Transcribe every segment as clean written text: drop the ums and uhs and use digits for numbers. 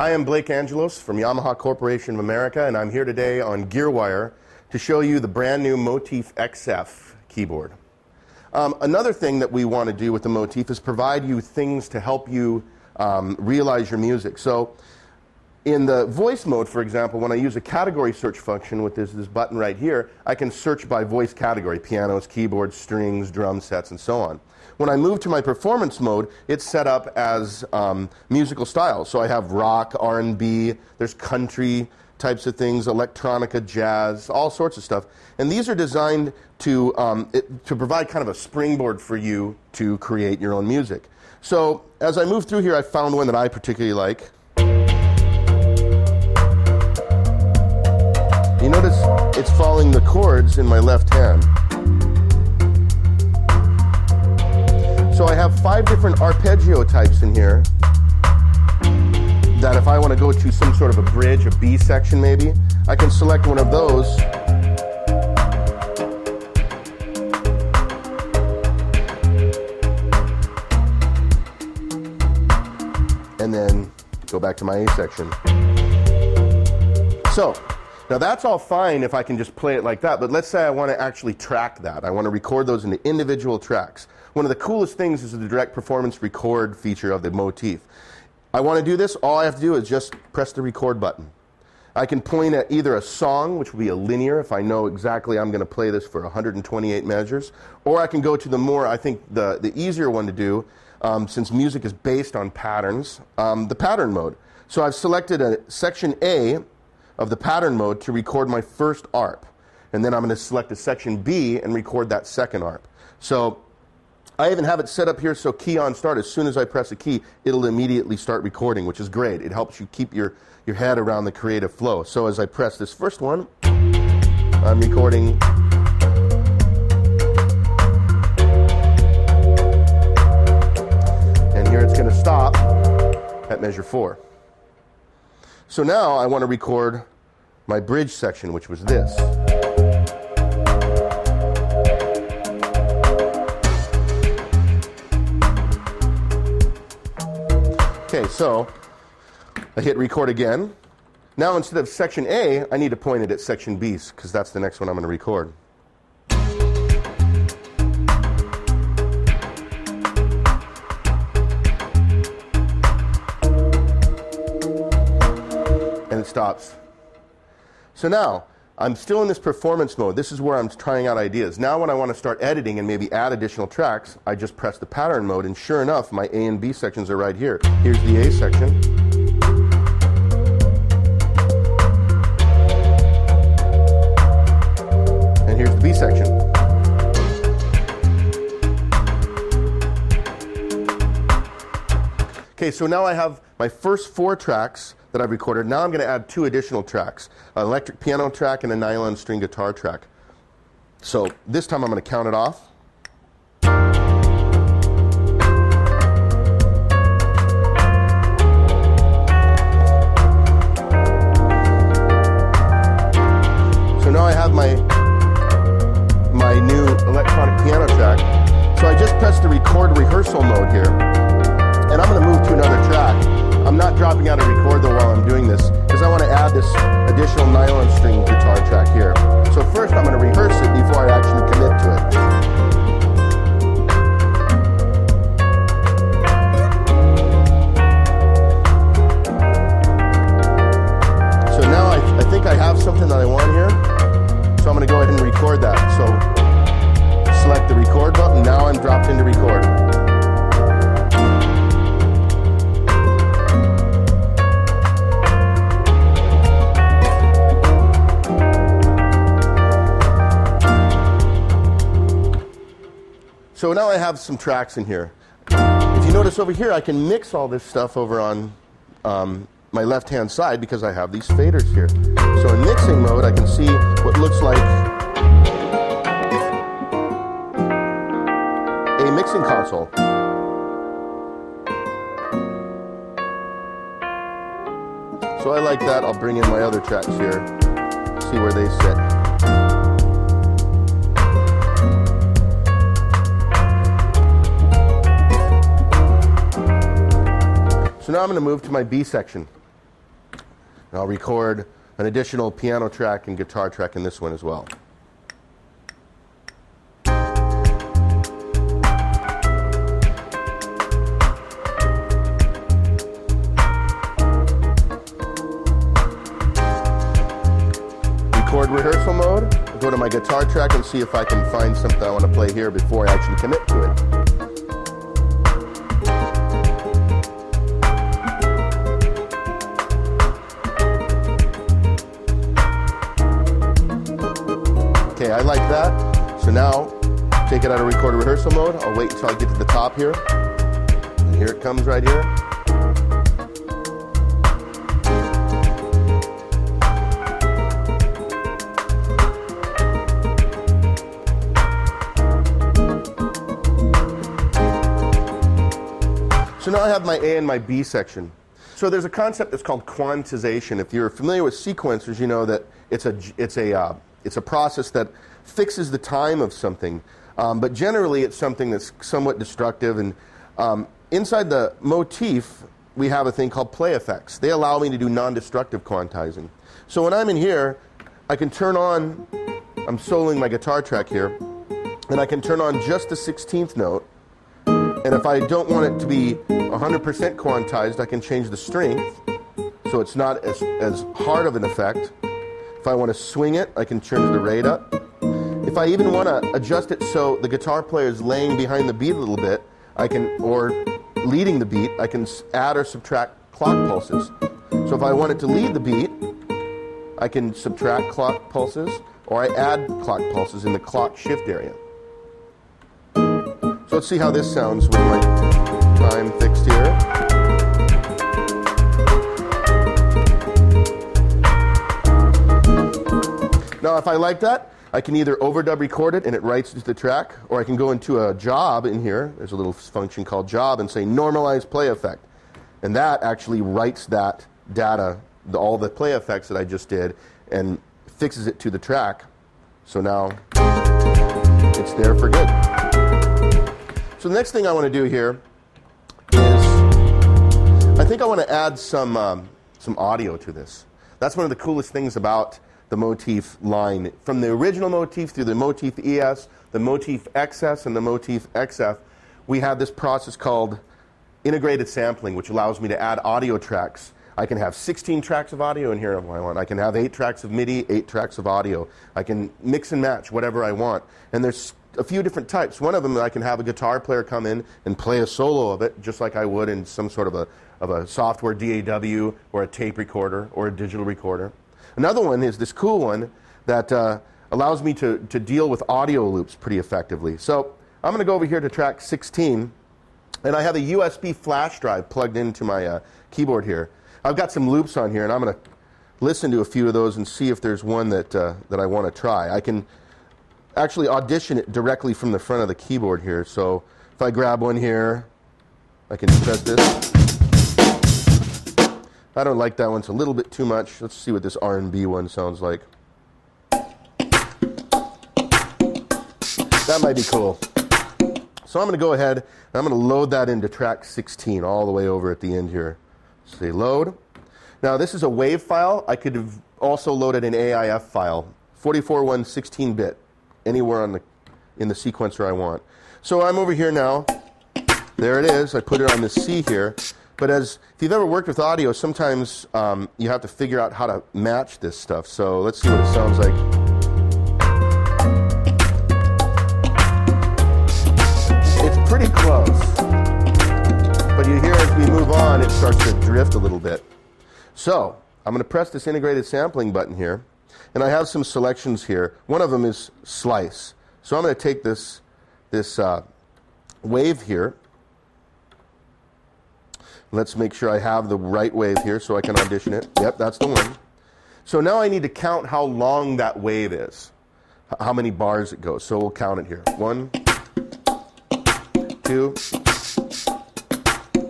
Hi, I'm Blake Angelos from Yamaha Corporation of America, and I'm here today on GearWire to show you the brand new Motif XF keyboard. Another thing that we want to do with the Motif is provide you things to help you realize your music. So in the voice mode, for example, when I use a category search function with this button right here, I can search by voice category: pianos, keyboards, strings, drum sets, and so on. When I move to my performance mode, it's set up as musical styles. So I have rock, R&B, there's country types of things, electronica, jazz, all sorts of stuff. And these are designed to provide kind of a springboard for you to create your own music. So as I move through here, I found one that I particularly like. You notice it's following the chords in my left hand. So I have 5 different arpeggio types in here that if I want to go to some sort of a bridge, a B section maybe, I can select one of those and then go back to my A section. So now that's all fine if I can just play it like that, but let's say I want to actually track that. I want to record those into individual tracks. One of the coolest things is the direct performance record feature of the Motif. I want to do this, all I have to do is just press the record button. I can point at either a song, which will be a linear if I know exactly I'm going to play this for 128 measures, or I can go to the more, I think the easier one to do, since music is based on patterns, the pattern mode. So I've selected a section A of the pattern mode to record my first ARP. And then I'm going to select a section B and record that second ARP. So I even have it set up here so key on start. As soon as I press a key, it'll immediately start recording, which is great. It helps you keep your head around the creative flow. So as I press this first one, I'm recording. And here it's going to stop at measure 4. So now I want to record my bridge section, which was this. Okay, so I hit record again. Now instead of section A, I need to point it at section B because that's the next one I'm going to record. And it stops. So now, I'm still in this performance mode. This is where I'm trying out ideas. Now when I want to start editing and maybe add additional tracks, I just press the pattern mode, and sure enough, my A and B sections are right here. Here's the A section. And here's the B section. Okay, so now I have my first 4 tracks that I've recorded. Now I'm going to add 2 additional tracks, an electric piano track and a nylon string guitar track. So this time I'm going to count it off. So now I have my new electronic piano track. So I just pressed the record rehearsal mode here, and I'm going to move to another track. I'm not dropping out a record though while I'm doing this because I want to add this additional nylon string guitar track here. So first I'm going to rehearse it before I actually commit to it. So now I think I have something that I want here. So I'm going to go ahead and record that. So select the record button. Now I'm dropped into record. So now I have some tracks in here. If you notice over here, I can mix all this stuff over on my left-hand side because I have these faders here. So in mixing mode, I can see what looks like a mixing console. So I like that. I'll bring in my other tracks here, see where they sit. So now I'm going to move to my B section. I'll record an additional piano track and guitar track in this one as well. Record rehearsal mode. I'll go to my guitar track and see if I can find something I want to play here before I actually commit to it. Okay, I like that. So now, take it out of record rehearsal mode. I'll wait until I get to the top here. And here it comes right here. So now I have my A and my B section. So there's a concept that's called quantization. If you're familiar with sequencers, you know that it's a process that fixes the time of something. But generally, it's something that's somewhat destructive. And inside the motif, we have a thing called play effects. They allow me to do non-destructive quantizing. So when I'm in here, I can turn on, I'm soloing my guitar track here, and I can turn on just the 16th note. And if I don't want it to be 100% quantized, I can change the strength so it's not as hard of an effect. If I want to swing it, I can change the rate up. If I even want to adjust it so the guitar player is laying behind the beat a little bit, I can, or leading the beat, I can add or subtract clock pulses. So if I want it to lead the beat, I can subtract clock pulses, or I add clock pulses in the clock shift area. So let's see how this sounds with my time fixed here. Now if I like that, I can either overdub record it and it writes to the track, or I can go into a job in here, there's a little function called job, and say normalize play effect. And that actually writes that data, all the play effects that I just did, and fixes it to the track. So now it's there for good. So the next thing I want to do here is, I think I want to add some audio to this. That's one of the coolest things about the Motif line. From the original Motif through the Motif ES, the Motif XS, and the Motif XF, we have this process called integrated sampling, which allows me to add audio tracks. I can have 16 tracks of audio in here if I want. I can have 8 tracks of MIDI, 8 tracks of audio. I can mix and match whatever I want. And there's a few different types. One of them, I can have a guitar player come in and play a solo of it, just like I would in some sort of a software DAW or a tape recorder or a digital recorder. Another one is this cool one that allows me to deal with audio loops pretty effectively. So I'm going to go over here to track 16, and I have a USB flash drive plugged into my keyboard here. I've got some loops on here, and I'm going to listen to a few of those and see if there's one that I want to try. I can actually audition it directly from the front of the keyboard here. So if I grab one here, I can press this. I don't like that one. It's a little bit too much. Let's see what this R&B one sounds like. That might be cool. So I'm going to go ahead and I'm going to load that into track 16 all the way over at the end here. Say load. Now this is a WAV file. I could have also loaded an AIF file, 44.1 16-bit, anywhere in the sequencer I want. So I'm over here now. There it is. I put it on the C here. But if you've ever worked with audio, sometimes you have to figure out how to match this stuff. So let's see what it sounds like. It's pretty close. But you hear as we move on, it starts to drift a little bit. So I'm going to press this integrated sampling button here. And I have some selections here. One of them is slice. So I'm going to take this wave here. Let's make sure I have the right wave here so I can audition it. Yep, that's the one. So now I need to count how long that wave is, how many bars it goes. So we'll count it here. 1, 2,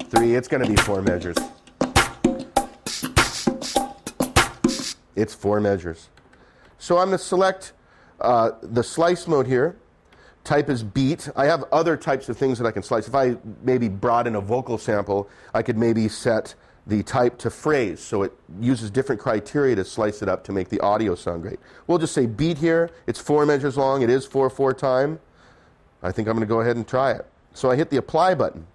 3. It's going to be 4 measures. It's 4 measures. So I'm going to select the slice mode here. Type is beat. I have other types of things that I can slice. If I maybe brought in a vocal sample, I could maybe set the type to phrase, so it uses different criteria to slice it up to make the audio sound great. We'll just say beat here. It's 4 measures long. It is 4/4 time. I think I'm going to go ahead and try it. So I hit the apply button.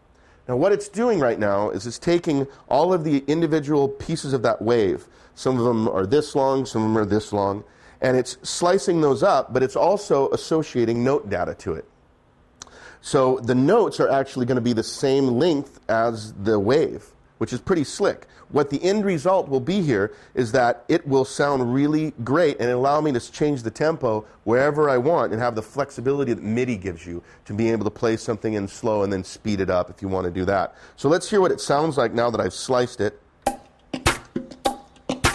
Now what it's doing right now is it's taking all of the individual pieces of that wave. Some of them are this long, some of them are this long, and it's slicing those up, but it's also associating note data to it. So the notes are actually going to be the same length as the wave, which is pretty slick. What the end result will be here is that it will sound really great and allow me to change the tempo wherever I want and have the flexibility that MIDI gives you to be able to play something in slow and then speed it up if you want to do that. So let's hear what it sounds like now that I've sliced it.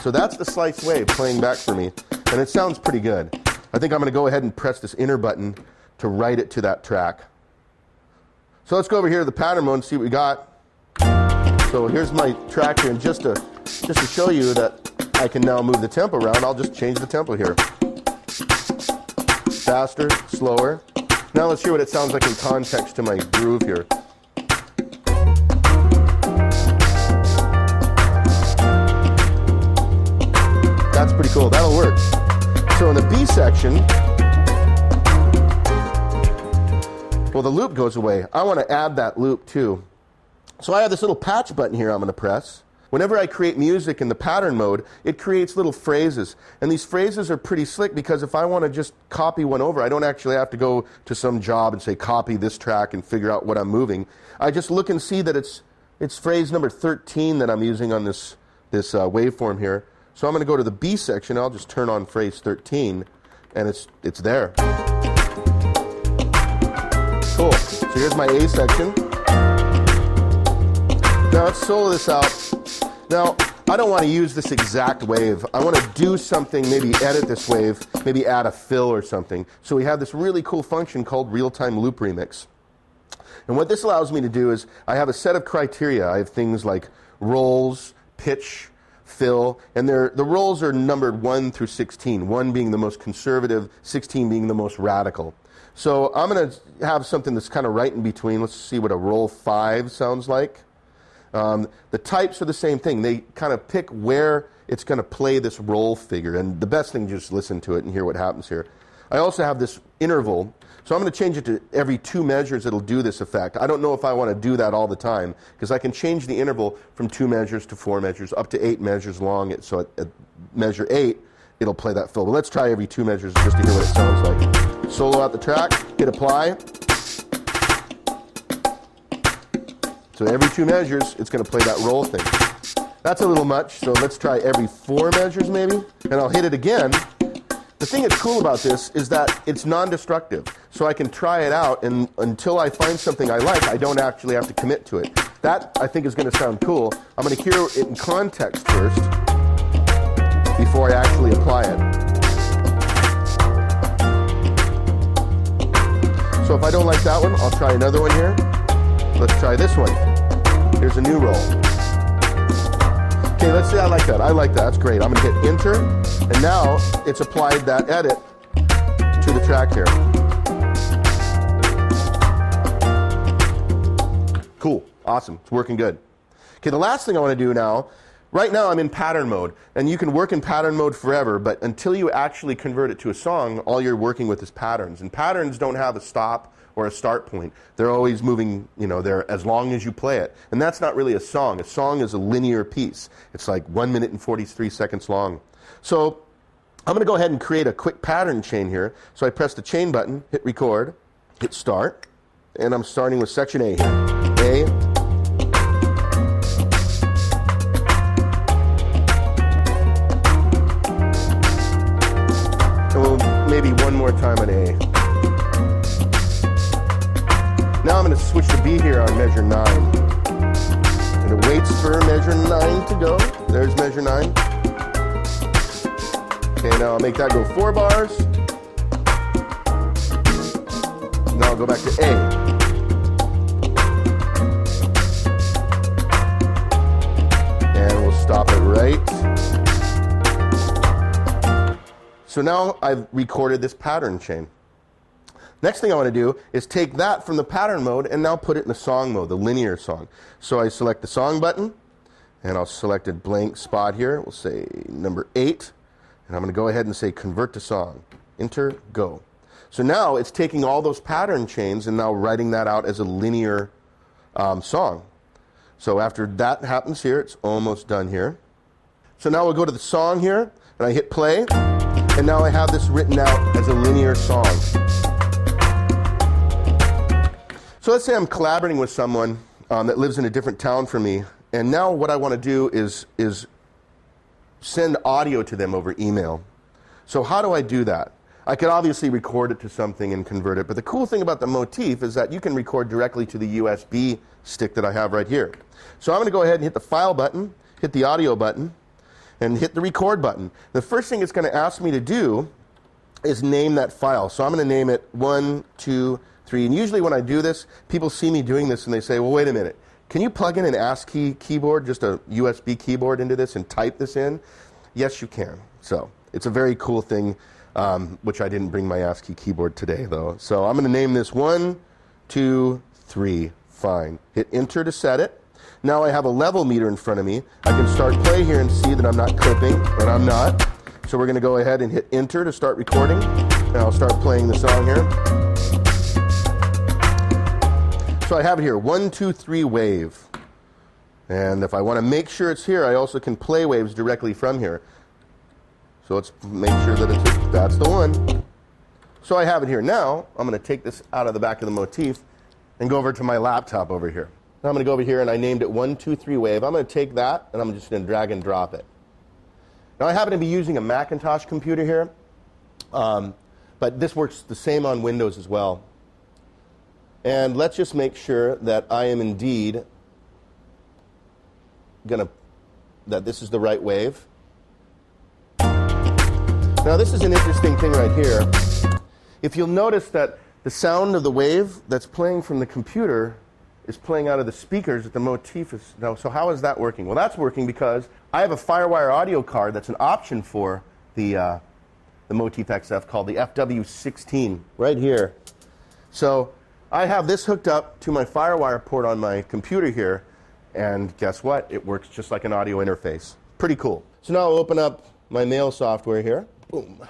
So that's the sliced wave playing back for me, and it sounds pretty good. I think I'm going to go ahead and press this enter button to write it to that track. So let's go over here to the pattern mode and see what we got. So here's my track here, and just to show you that I can now move the tempo around, I'll just change the tempo here. Faster, slower. Now let's hear what it sounds like in context to my groove here. That's pretty cool. That'll work. So in the B section, well, the loop goes away. I want to add that loop too. So I have this little patch button here I'm going to press. Whenever I create music in the pattern mode, it creates little phrases. And these phrases are pretty slick because if I want to just copy one over, I don't actually have to go to some job and say copy this track and figure out what I'm moving. I just look and see that it's phrase number 13 that I'm using on this waveform here. So I'm going to go to the B section. I'll just turn on phrase 13, and it's there. Cool. So here's my A section. Now let's solo this out. Now, I don't want to use this exact wave. I want to do something, maybe edit this wave, maybe add a fill or something. So we have this really cool function called real-time loop remix. And what this allows me to do is I have a set of criteria. I have things like rolls, pitch, fill, and the rolls are numbered 1 through 16, 1 being the most conservative, 16 being the most radical. So I'm going to have something that's kind of right in between. Let's see what a roll 5 sounds like. The types are the same thing. They kind of pick where it's going to play this roll figure, and the best thing is just listen to it and hear what happens here. I also have this interval, so I'm going to change it to every 2 measures it'll do this effect. I don't know if I want to do that all the time, because I can change the interval from 2 measures to 4 measures, up to 8 measures long. So at measure 8, it'll play that fill. But let's try every 2 measures just to hear what it sounds like. Solo out the track, hit apply. So every 2 measures, it's going to play that roll thing. That's a little much, so let's try every 4 measures maybe, and I'll hit it again. The thing that's cool about this is that it's non-destructive, so I can try it out, and until I find something I like, I don't actually have to commit to it. That, I think, is going to sound cool. I'm going to hear it in context first before I actually apply it. So if I don't like that one, I'll try another one here. Let's try this one. Here's a new roll. Okay, let's say I like that. I like that. That's great. I'm going to hit enter, and now it's applied that edit to the track here. Cool. Awesome. It's working good. Okay, the last thing I want to do now, right now I'm in pattern mode, and you can work in pattern mode forever, but until you actually convert it to a song, all you're working with is patterns. And patterns don't have a stop or a start point. They're always moving, they're as long as you play it. And that's not really a song. A song is a linear piece. It's like 1 minute and 43 seconds long. So I'm going to go ahead and create a quick pattern chain here. So I press the chain button, hit record, hit start, and I'm starting with section A here. A, and we'll maybe one more time on A. Now I'm going to switch to B here on measure 9. And it waits for measure 9 to go. There's measure 9. Okay, now I'll make that go 4 bars. Now I'll go back to A. And we'll stop it right. So now I've recorded this pattern chain. Next thing I want to do is take that from the pattern mode and now put it in the song mode, the linear song. So I select the song button, And I'll select a blank spot here. We'll say number 8. And I'm going to go ahead and say convert to song. Enter, go. So now it's taking all those pattern chains and now writing that out as a linear song. So after that happens here, it's almost done here. So now we'll go to the song here, and I hit play. And now I have this written out as a linear song. So let's say I'm collaborating with someone that lives in a different town from me. And now what I want to do is send audio to them over email. So how do I do that? I could obviously record it to something and convert it, but the cool thing about the Motif is that you can record directly to the USB stick that I have right here. So I'm going to go ahead and hit the file button, hit the audio button, and hit the record button. The first thing it's going to ask me to do is name that file. So I'm going to name it 1, 2, 3. And usually when I do this, people see me doing this and they say, well, wait a minute. Can you plug in an ASCII keyboard, just a USB keyboard into this and type this in? Yes, you can. So it's a very cool thing, which I didn't bring my ASCII keyboard today, though. So I'm going to name this 1, 2, 3. Fine. Hit enter to set it. Now I have a level meter in front of me. I can start play here and see that I'm not clipping, and I'm not. So we're going to go ahead and hit enter to start recording. And I'll start playing the song here. So I have it here, 1, 2, 3 wave. And if I want to make sure it's here, I also can play waves directly from here. So let's make sure that that's the one. So I have it here. Now I'm going to take this out of the back of the Motif and go over to my laptop over here. Now I'm going to go over here and I named it 1, 2, 3 wave. I'm going to take that and I'm just going to drag and drop it. Now I happen to be using a Macintosh computer here, but this works the same on Windows as well. And let's just make sure that I am indeed that this is the right wave. Now this is an interesting thing right here. If you'll notice that the sound of the wave that's playing from the computer is playing out of the speakers that the Motif is. Now, so how is that working? Well, that's working because I have a firewire audio card that's an option for the Motif XF called the FW16 right here. So I have this hooked up to my firewire port on my computer here, and guess what? It works just like an audio interface. Pretty cool. So now I'll open up my mail software here. Boom.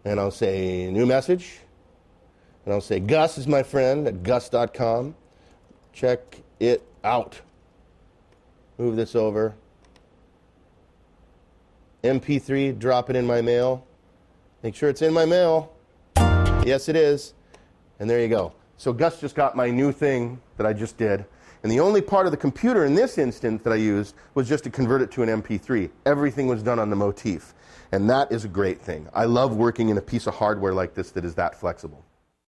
And I'll say new message. And I'll say Gus is my friend at gus.com. Check it out. Move this over. MP3, drop it in my mail. Make sure it's in my mail. Yes, it is. And there you go. So Gus just got my new thing that I just did. And the only part of the computer in this instance that I used was just to convert it to an MP3. Everything was done on the Motif. And that is a great thing. I love working in a piece of hardware like this that is that flexible.